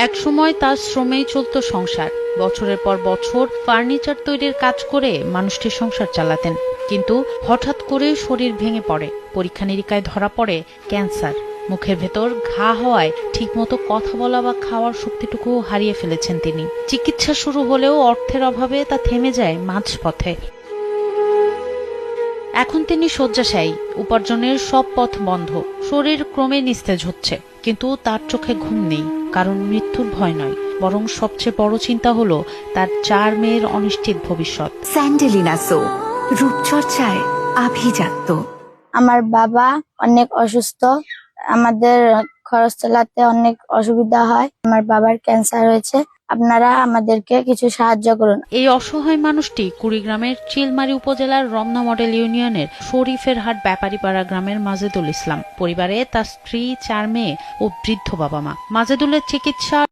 একসময় তার শ্রমেই চলত সংসার। বছরের পর বছর ফার্নিচার তৈরির কাজ করে মানুষটি সংসার চালাতেন, কিন্তু হঠাৎ করে শরীর ভেঙে পড়ে। পরীক্ষা নিরীক্ষায় ধরা পড়ে ক্যান্সার। মুখের ভেতর ঘা হওয়ায় ঠিকমতো কথা বলা বা খাওয়ার শক্তিটুকু হারিয়ে ফেলেছেন তিনি। চিকিৎসা শুরু হলেও অর্থের অভাবে তা থেমে যায় মাঝপথে। এখন তিনি শয্যাশায়ী, উপার্জনের সব পথ বন্ধ, শরীর ক্রমে নিস্তেজ হচ্ছে, কিন্তু তার চোখে ঘুম নেই। কারণ মৃত্যুর ভয় নয়, বরং সবচেয়ে বড় চিন্তা হলো তার 4 মেয়ের অনিশ্চিত ভবিষ্যৎ। স্যান্ডেলিনা সো, রূপচর্চায় আভিজাত্য। আমার বাবা অনেক অসুস্থ, আমাদের খরচ চালাতে অনেক অসুবিধা হয়। আমার বাবার ক্যান্সার হয়েছে, আপনারা আমাদেরকে কিছু সাহায্য করুন। এই অসহায় মানুষটি কুড়িগ্রামের চিলমারী উপজেলার রমনা মডেল ইউনিয়নের শরীফের হাট ব্যাপারীপাড়া গ্রামের মাজেদুল ইসলাম। পরিবারে তার স্ত্রী, 4 মেয়ে ও বৃদ্ধ বাবা মা। মাজেদুলের চিকিৎসা